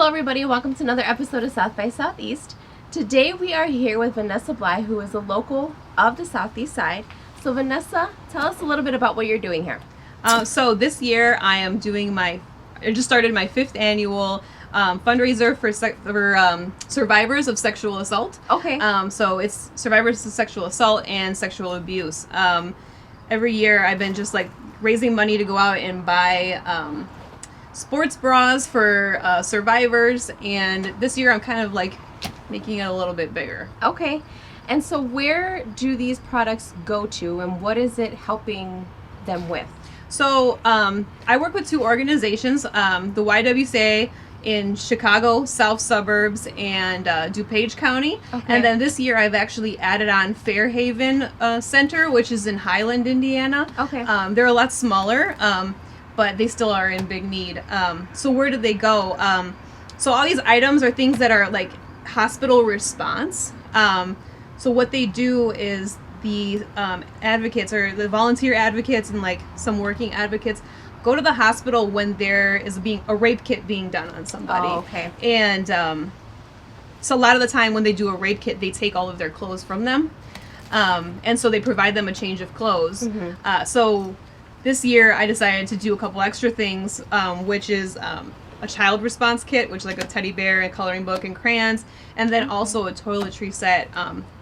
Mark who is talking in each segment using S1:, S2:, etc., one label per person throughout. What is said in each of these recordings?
S1: Hello everybody, welcome to another episode of South by Southeast. Today we are here with Vanessa Bly, who is a local of the Southeast side. So Vanessa, tell us a little bit about what you're doing here.
S2: So this year I am doing I just started my 5th annual fundraiser for survivors of sexual assault.
S1: Okay.
S2: So it's survivors of sexual assault and sexual abuse. Every year I've been just like raising money to go out and buy sports bras for survivors, and this year I'm kind of like making it a little bit bigger.
S1: Okay. And so where do these products go to, and what is it helping them with?
S2: So I work with 2 organizations, the YWCA in Chicago, South Suburbs, and DuPage County.
S1: Okay.
S2: And then this year I've actually added on Fairhaven Center, which is in Highland, Indiana.
S1: Okay.
S2: They're a lot smaller, but they still are in big need. So where do they go? So all these items are things that are like hospital response. So what they do is the advocates or the volunteer advocates and like some working advocates go to the hospital when there is a rape kit being done on somebody.
S1: Oh, okay.
S2: And so a lot of the time when they do a rape kit, they take all of their clothes from them. And so they provide them a change of clothes.
S1: Mm-hmm.
S2: So this year I decided to do a couple extra things, which is a child response kit, which is like a teddy bear, a coloring book, and crayons, and then also a toiletry set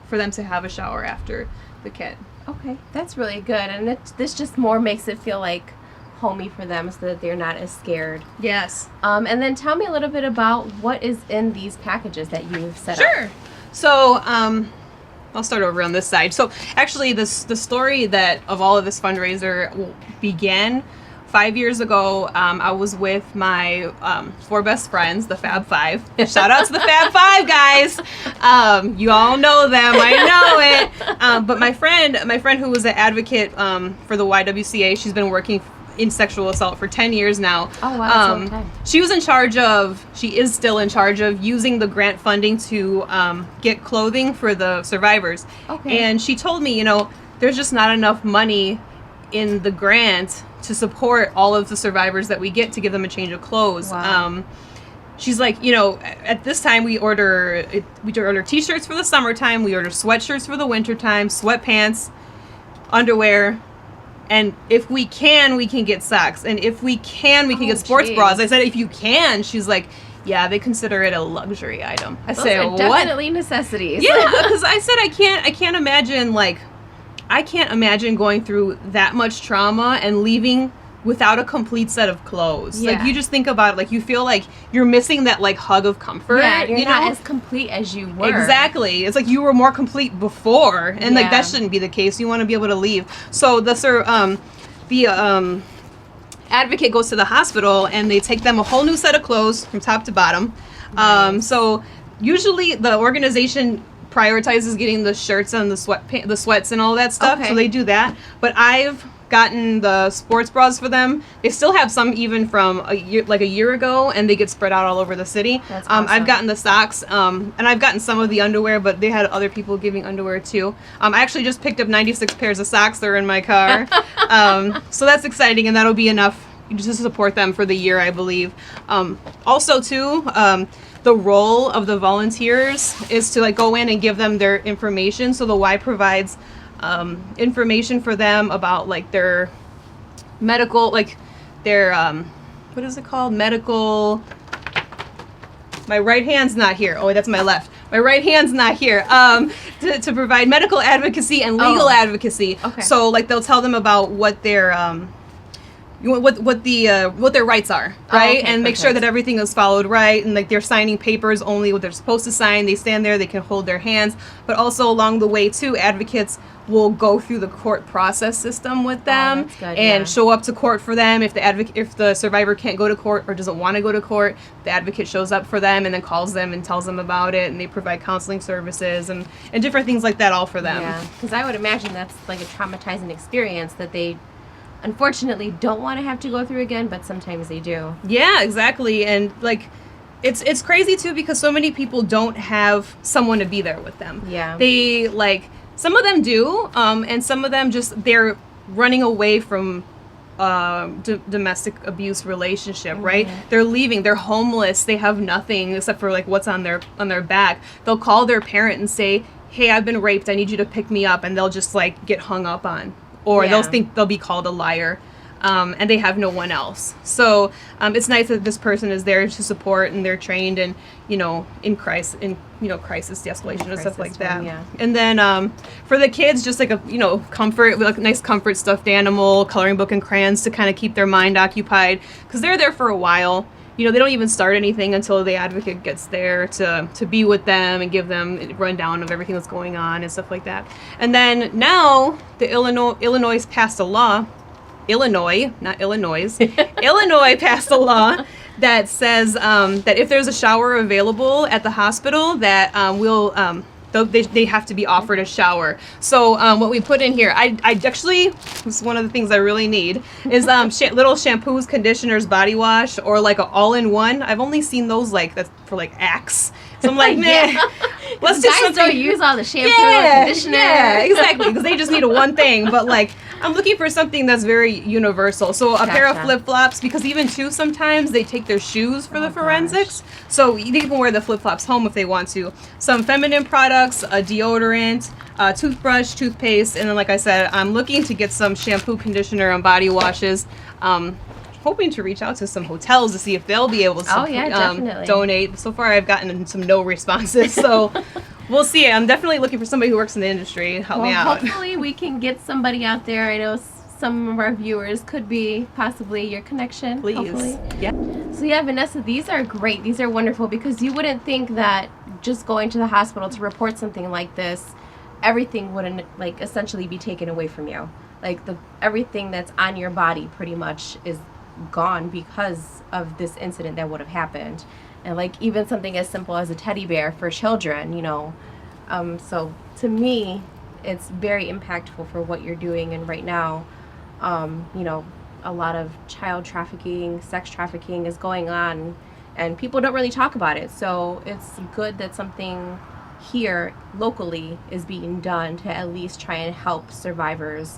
S2: for them to have a shower after the kit.
S1: Okay, that's really good, and this just more makes it feel like homey for them, so that they're not as scared.
S2: Yes.
S1: And then tell me a little bit about what is in these packages that you've set up.
S2: Sure. So I'll start over on this side. So actually the story that of all of this fundraiser began 5 years ago. I was with my 4 best friends, the Fab Five. Shout out to the Fab Five, guys. You all know them. I know it. But my friend who was an advocate for the YWCA, she's been working in sexual assault for 10 years now.
S1: Oh, wow, that's a long time.
S2: She is still in charge of using the grant funding to get clothing for the survivors.
S1: Okay.
S2: And she told me, there's just not enough money in the grant to support all of the survivors that we get to give them a change of clothes.
S1: Wow.
S2: She's like, at this time we order t-shirts for the summertime, we order sweatshirts for the wintertime, sweatpants, underwear, and if we can get socks, and if we can get sports bras. I said, if you can. She's like, yeah, they consider it a luxury item. I
S1: Those
S2: say,
S1: are
S2: what?
S1: definitely necessities.
S2: Yeah, because I said I can't imagine going through that much trauma and leaving without a complete set of clothes.
S1: Yeah.
S2: Like, you just think about it, like, you feel like you're missing that, like, hug of comfort.
S1: Yeah, you're not as complete as you were.
S2: Exactly. It's like you were more complete before, and like that shouldn't be the case. You want to be able to leave. So the advocate goes to the hospital, and they take them a whole new set of clothes from top to bottom.
S1: Nice.
S2: So usually the organization prioritizes getting the shirts and the sweats and all that stuff.
S1: Okay.
S2: So they do that. But I've gotten the sports bras for them. They still have some even from a year ago, and they get spread out all over the city.
S1: That's awesome.
S2: I've gotten the socks, and I've gotten some of the underwear, but they had other people giving underwear too. I actually just picked up 96 pairs of socks. They're in my car. So that's exciting, and that'll be enough just to support them for the year, I believe. Also too, the role of the volunteers is to like go in and give them their information. So the Y provides information for them about like their medical, like their what is it called? Medical. My right hand's not here. Oh, that's my left. My right hand's not here. To provide medical advocacy and legal advocacy.
S1: Okay.
S2: So like they'll tell them about what their what their rights are, right?
S1: Okay,
S2: and make sure
S1: perfect.
S2: that everything is followed right, and like they're signing papers only what they're supposed to sign. They stand there, they can hold their hands, but also along the way too, advocates will go through the court process system with them
S1: that's good,
S2: and
S1: yeah.
S2: show up to court for them. If the survivor can't go to court or doesn't want to go to court, the advocate shows up for them and then calls them and tells them about it, and they provide counseling services and different things like that all for them.
S1: Yeah, because I would imagine that's like a traumatizing experience that they unfortunately don't want to have to go through again, but sometimes they do.
S2: Yeah, exactly. And like it's crazy too, because so many people don't have someone to be there with them.
S1: Yeah.
S2: They like, some of them do, and some of them just, they're running away from domestic abuse relationship, right? They're leaving, they're homeless, they have nothing except for like what's on their back. They'll call their parent and say, hey, I've been raped, I need you to pick me up, and they'll just like get hung up on, or they'll think they'll be called a liar. And they have no one else. So it's nice that this person is there to support, and they're trained and, in crisis de-escalation and stuff like that.
S1: Yeah.
S2: And then for the kids, just like a, comfort, like a nice comfort stuffed animal, coloring book and crayons to kind of keep their mind occupied, because they're there for a while. They don't even start anything until the advocate gets there to be with them and give them a rundown of everything that's going on and stuff like that. And then now the Illinois passed a law. Illinois passed a law that says that if there's a shower available at the hospital, that they have to be offered a shower. So what we put in here, I actually, this is one of the things I really need, is little shampoos, conditioners, body wash, or like an all-in-one. I've only seen those like that's for like Axe. So I'm like, man, let's do
S1: guys
S2: something.
S1: Don't use all the shampoo and conditioner.
S2: Yeah, exactly, because they just need a one thing. But like, I'm looking for something that's very universal. So a pair of flip-flops, because even too, sometimes they take their shoes for the forensics. So they can wear the flip-flops home if they want to. Some feminine products, a deodorant, toothbrush, toothpaste, and then like I said, I'm looking to get some shampoo, conditioner, and body washes. Hoping to reach out to some hotels to see if they'll be able to donate. So far, I've gotten some no responses, so we'll see. I'm definitely looking for somebody who works in the industry to help me out.
S1: Hopefully, we can get somebody out there. I know some of our viewers could be possibly your connection.
S2: Please.
S1: Hopefully.
S2: Yeah.
S1: So yeah, Vanessa, these are great. These are wonderful, because you wouldn't think that just going to the hospital to report something like this, everything wouldn't like essentially be taken away from you. Like everything that's on your body pretty much is gone because of this incident that would have happened. And like even something as simple as a teddy bear for children, so to me it's very impactful for what you're doing. And right now a lot of child trafficking, sex trafficking is going on, and people don't really talk about it. So it's good that something here locally is being done to at least try and help survivors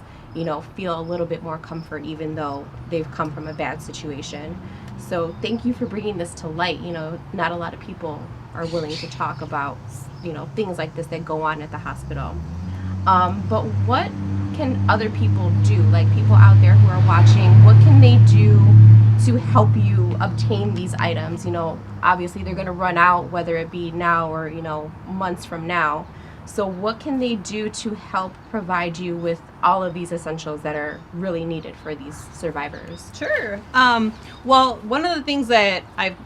S1: feel a little bit more comfort, even though they've come from a bad situation. So thank you for bringing this to light. Not a lot of people are willing to talk about, things like this that go on at the hospital. But what can other people do? Like people out there who are watching, what can they do to help you obtain these items? Obviously they're going to run out, whether it be now or, months from now. So what can they do to help provide you with all of these essentials that are really needed for these survivors?
S2: Sure. Well, one of the things that I've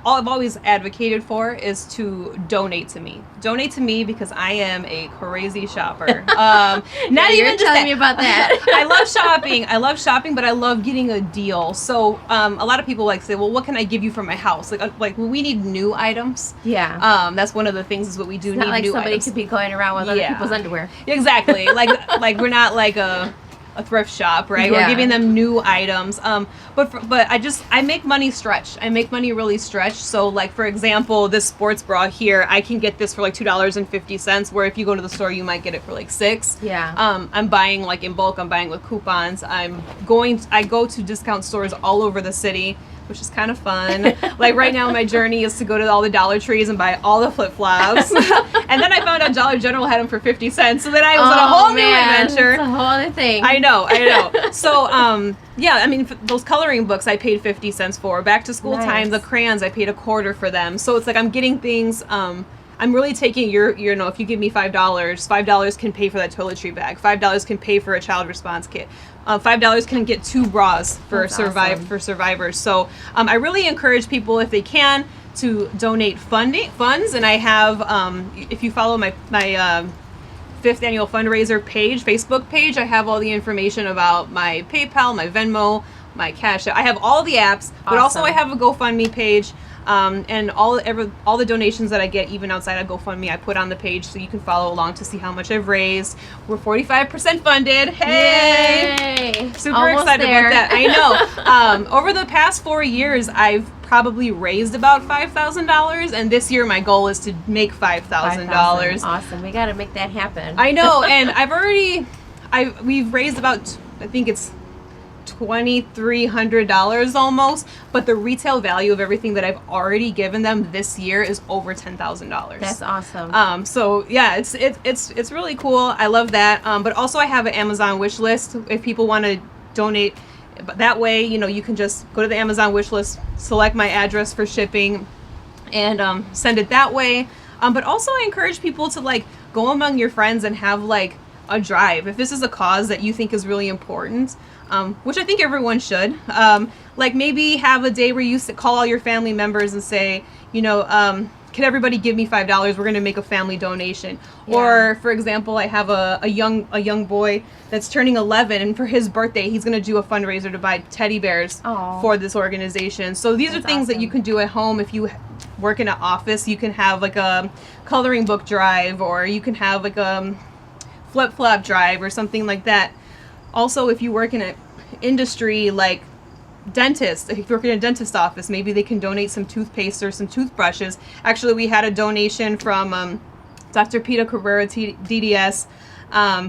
S2: always advocated for is to donate to me. Donate to me because I am a crazy shopper. Not even just
S1: telling me about that.
S2: I love shopping, but I love getting a deal. So a lot of people say, well, what can I give you for my house? Like we need new items.
S1: Yeah.
S2: That's one of the things is what we do.
S1: It's
S2: need
S1: not like
S2: new
S1: somebody
S2: items.
S1: could be going around with other people's underwear.
S2: Exactly. like we're not like a thrift shop, right?
S1: Yeah.
S2: We're giving them new items. But I make money stretch. I make money really stretch. So like, for example, this sports bra here, I can get this for like $2.50, where if you go to the store, you might get it for like $6.
S1: Yeah.
S2: I'm buying like in bulk. I'm buying with coupons. I go to discount stores all over the city, which is kind of fun. Like right now, my journey is to go to all the Dollar Trees and buy all the flip-flops. And then I found out Dollar General had them for 50 cents. So then I was on a whole new adventure.
S1: It's a whole other thing.
S2: I know. So, those coloring books I paid 50 cents for. Back to school time, the crayons, I paid $0.25 for them. So it's like I'm getting things, I'm really taking if you give me $5 can pay for that toiletry bag. $5 can pay for a child response kit. $5 can get 2 bras for survivors. So I really encourage people, if they can, to donate funds. And I have, if you follow my 5th annual fundraiser Facebook page, I have all the information about my PayPal, my Venmo, my Cash App. I have all the apps, but also I have a GoFundMe page. And all the donations that I get, even outside of GoFundMe, I put on the page so you can follow along to see how much I've raised. We're 45% funded. Hey!
S1: Yay!
S2: Super
S1: Almost
S2: excited
S1: there.
S2: about that. I know. Over the past 4 years, I've probably raised about $5,000, and this year my goal is to make $5,000.
S1: Awesome. We got to make that happen.
S2: I know, and we've raised about, I think it's $2,300 almost, but the retail value of everything that I've already given them this year is over $10,000.
S1: That's awesome.
S2: So yeah, it's really cool. I love that. But also I have an Amazon wish list if people want to donate. But that way, you know, you can just go to the Amazon wish list, select my address for shipping, and send it that way. But also I encourage people to like go among your friends and have like a drive if this is a cause that you think is really important, which I think everyone should. Like maybe have a day where you call all your family members and say, you know, can everybody give me $5? We're going to make a family donation. Yeah. Or for example, I have a young boy that's turning 11, and for his birthday he's going to do a fundraiser to buy teddy bears for this organization. So these are things that you can do at home. If you work in an office, you can have like a coloring book drive, or you can have like a flip-flop drive or something like that. Also, if you work in an industry like dentist, if you work in a dentist office, maybe they can donate some toothpaste or some toothbrushes. Actually, we had a donation from Dr. Peter Cabrera, DDS.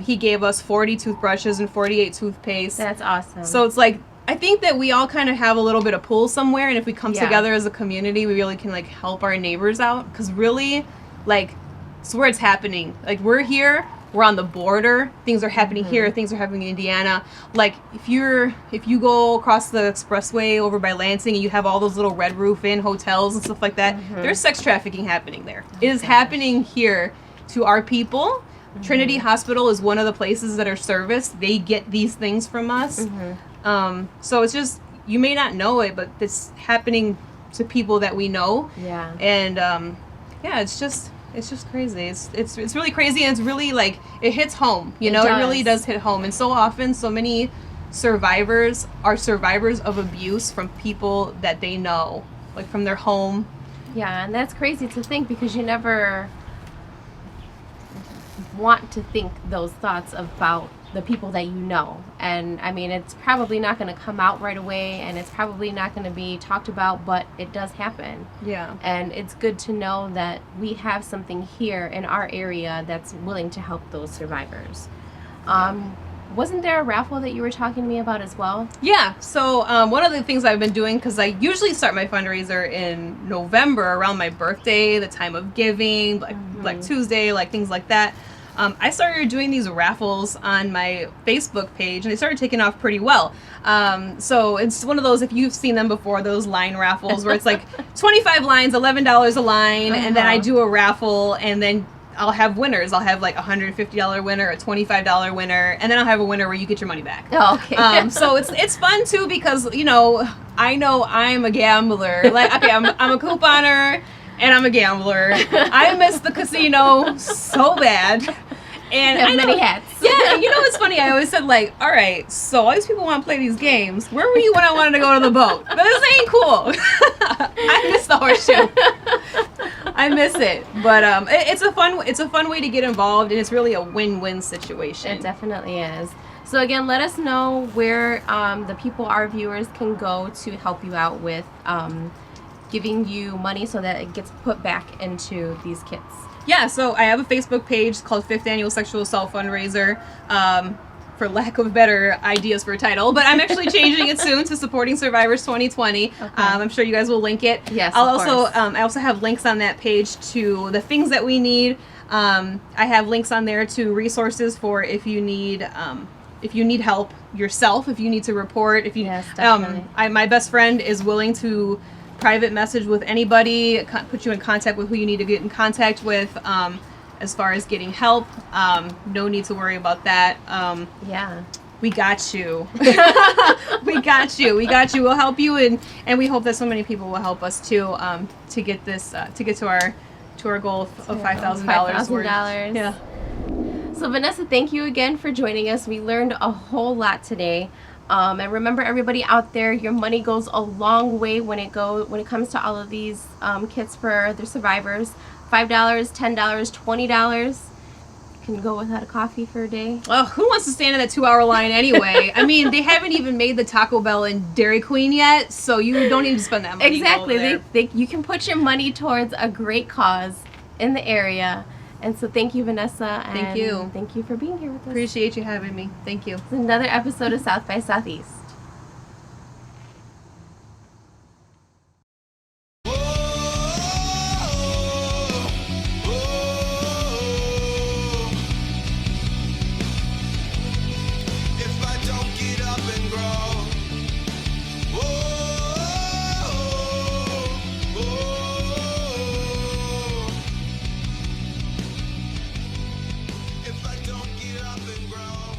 S2: He gave us 40 toothbrushes and 48 toothpaste.
S1: That's awesome.
S2: So it's like, I think that we all kind of have a little bit of pull somewhere, and if we come together as a community, we really can like help our neighbors out, because really, like, it's where it's happening. Like, we're here, we're on the border, things are happening here, things are happening in Indiana. Like, if you go across the expressway over by Lansing and you have all those little Red Roof Inn hotels and stuff like that, there's sex trafficking happening there. It is happening here to our people. Trinity Hospital is one of the places that are serviced. They get these things from us. So it's just, you may not know it, but it's happening to people that we know. Yeah. And yeah, it's just crazy. It's really crazy, and it's really like, it hits home, you know. It really does hit home. And so often, so many survivors are survivors of abuse from people that they know, like from their home.
S1: Yeah, and that's crazy to think, because you never want to think those thoughts about the people that you know. And I mean, it's probably not going to come out right away, and it's probably not going to be talked about, but it does happen. Yeah. And it's good to know that we have something here in our area that's willing to help those survivors. Wasn't there a raffle that you were talking to me about as well? Yeah. So one of the things I've been doing, because I usually start my fundraiser in November around my birthday, the time of giving, like Black Tuesday, like things like that. I started doing these raffles on my Facebook page, and they started taking off pretty well. So it's one of those, if you've seen them before, those line raffles where it's like 25 lines, $11 a line, and then I do a raffle, and then I'll have winners. I'll have like a $150 winner, a $25 winner, and then I'll have a winner where you get your money back. Oh, okay. So it's fun too, because, you know I'm a gambler. Like, okay, I'm a couponer, and I'm a gambler. I miss the casino so bad. And I have many hats.
S2: Yeah, and you know what's funny? I always said, like, all right, so all these people want to play these games. Where were you when I wanted to go to the boat? This ain't cool. I miss the horseshoe. I miss it. But it's a fun way to get involved, and it's really a win-win situation.
S1: It definitely is. So again, let us know where the people, our viewers, can go to help you out with giving you money so that it gets put back into these kits.
S2: Yeah, so I have a Facebook page called 5th Annual Sexual Assault Fundraiser, for lack of better ideas for a title, but I'm actually changing it soon to Supporting Survivors 2020. Okay. I'm sure you guys will link it. Yes, I also have links on that page to the things that we need. I have links on there to resources for if you need help yourself, if you need to report, if you my best friend is willing to private message with anybody, put you in contact with who you need to get in contact with, as far as getting help. No need to worry about that. Yeah. We got you. We got you. We'll help you, and we hope that so many people will help us too, to get this, to get to our goal of $5,000 worth. Yeah.
S1: So Vanessa, thank you again for joining us. We learned a whole lot today. And remember, everybody out there, your money goes a long way when it comes to all of these kits for the survivors. $5, $10, $20 can go without a coffee for a day.
S2: Oh, who wants to stand in that 2-hour line anyway? I mean, they haven't even made the Taco Bell and Dairy Queen yet, so you don't need to spend that money.
S1: Exactly. You can put your money towards a great cause in the area. And so thank you, Vanessa. And
S2: thank you.
S1: Thank you for being here with us.
S2: Appreciate you having me. Thank you.
S1: It's another episode of South by Southeast.
S3: get up and grow.